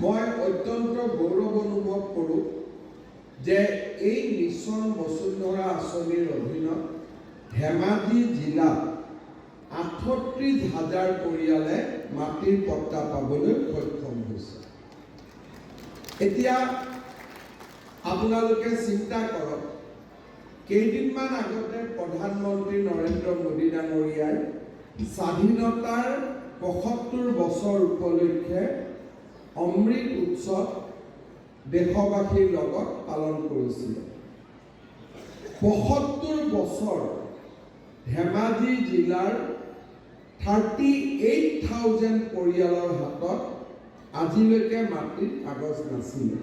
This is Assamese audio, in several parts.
মই অত্যন্ত গৌৰৱ অনুভৱ কৰোঁ যে এই মিছন বসুন্ধৰা আঁচনিৰ অধীনত ধেমাজি জিলাত ৩৮,০০০ পৰিয়ালে মাটিৰ পট্টা পাবলৈ সক্ষম হৈছে। এতিয়া আপোনালোকে চিন্তা কৰক, কেইদিনমান আগতে প্ৰধানমন্ত্ৰী নৰেন্দ্ৰ মোদী ডাঙৰীয়াই স্বাধীনতাৰ ৭৫ বছৰ উপলক্ষে অমৃত উৎসৱ দেশবাসীৰ লগত পালন কৰিছিল। ৭৫ বছৰ ধেমাজি জিলাৰ 38,000 পৰিয়ালৰ হাতত আজিলৈকে মাটিৰ কাগজ নাছিলে।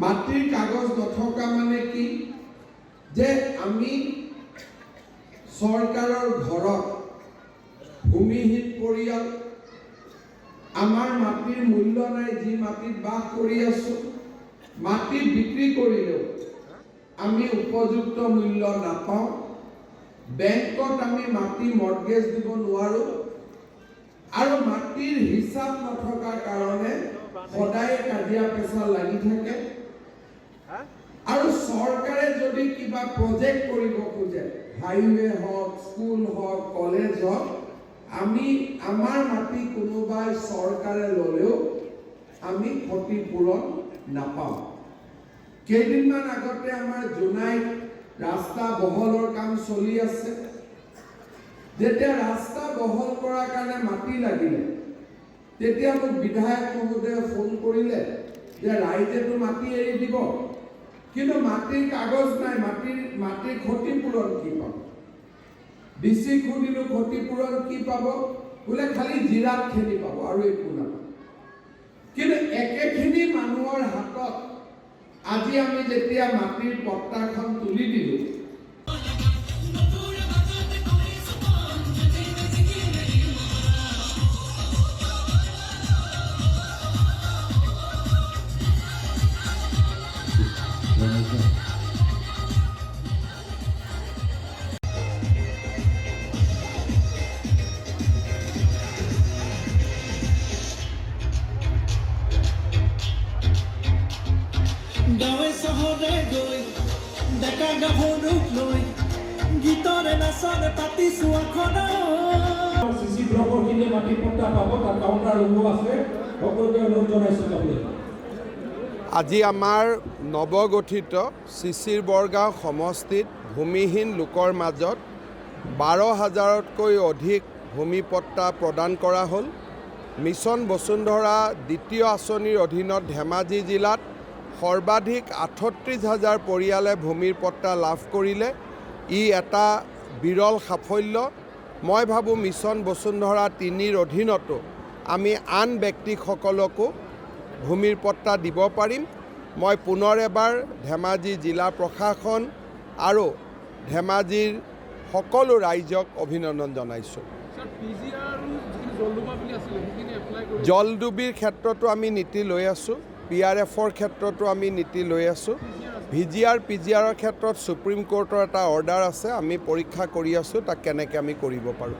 মাটিৰ কাগজ নথকা মানে কি, যে আমি চৰকাৰৰ ঘৰত ভূমিহীন পৰিয়াল, আমাৰ মাটিৰ মূল্য নাই, যি মাটিত বাস কৰি আছো, মাটি বিক্ৰী কৰিলেও আমি উপযুক্ত মূল্য নাপাওঁ, বেংকত আমি মাটি মৰ্গেজ দিব নোৱাৰোঁ, আৰু মাটিৰ হিচাপ নথকাৰ কাৰণে সদায় কাজিয়া পেচাল লাগি থাকে। আৰু চৰকাৰে যদি কিবা প্ৰজেক্ট কৰিব খোজে, হাইৱে হওক, স্কুল হওক, কলেজ হওক, আমি আমাৰ মাটি কোনোবাই চৰকাৰে ল'লেও আমি ক্ষতিপূৰণ নাপাওঁ। কেইদিনমান আগতে আমাৰ জোনাইত ৰাস্তা বহলৰ কাম চলি আছে। যেতিয়া ৰাস্তা বহল কৰাৰ কাৰণে মাটি লাগিলে, তেতিয়া মোক বিধায়ক মহোদয়ে ফোন কৰিলে যে ৰাইজেতো মাটি এৰি দিব, কিন্তু মাটিৰ কাগজ নাই, মাটিৰ ক্ষতিপূৰণ কি পাব? ডিচিক সুধিলো ক্ষতিপূৰণ কি পাব? বোলে খালি জিৰাতখিনি পাব আৰু একো নাপাব। কিন্তু একেখিনি মানুহৰ হাতত আজি আমি যেতিয়া মাটিৰ পট্টাখন তুলি দিলোঁ, গাঁৱে চহৰে গৈ ডেকা গাভৰুক লৈ গীতৰে নাচৰে পাতিছো চিচি ব্লকৰখিনি মাটি পট্টা পাব, তাত কাউণ্টাৰ ৰুমো আছে, সকলোকে অনুৰোধ জনাইছোঁ যাবলৈ। আজি আমাৰ নৱগঠিত চিচিৰ বৰগাঁও সমষ্টিত ভূমিহীন লোকৰ মাজত ১২,০০০তকৈ অধিক ভূমিপট্টা প্ৰদান কৰা হ'ল। মিছন বসুন্ধৰা দ্বিতীয় আঁচনিৰ অধীনত ধেমাজি জিলাত সৰ্বাধিক ৩৮,০০০ পৰিয়ালে ভূমিৰ পট্টা লাভ কৰিলে। ই এটা বিৰল সাফল্য। মই ভাবোঁ মিছন বসুন্ধৰা ৩ৰ অধীনতো আমি আন ব্যক্তিসকলকো ভূমিৰ পট্টা দিব পাৰিম। মই পুনৰ এবাৰ ধেমাজি জিলা প্ৰশাসন আৰু ধেমাজিৰ সকলো ৰাইজক অভিনন্দন জনাইছোঁ। জলডুবিৰ ক্ষেত্ৰতো আমি নীতি লৈ আছোঁ, PRFৰ ক্ষেত্ৰতো আমি নীতি লৈ আছোঁ। VGR PGRৰ ক্ষেত্ৰত সুপ্ৰিম কোৰ্টৰ এটা অৰ্ডাৰ আছে, আমি পৰীক্ষা কৰি আছোঁ তাক কেনেকৈ আমি কৰিব পাৰোঁ।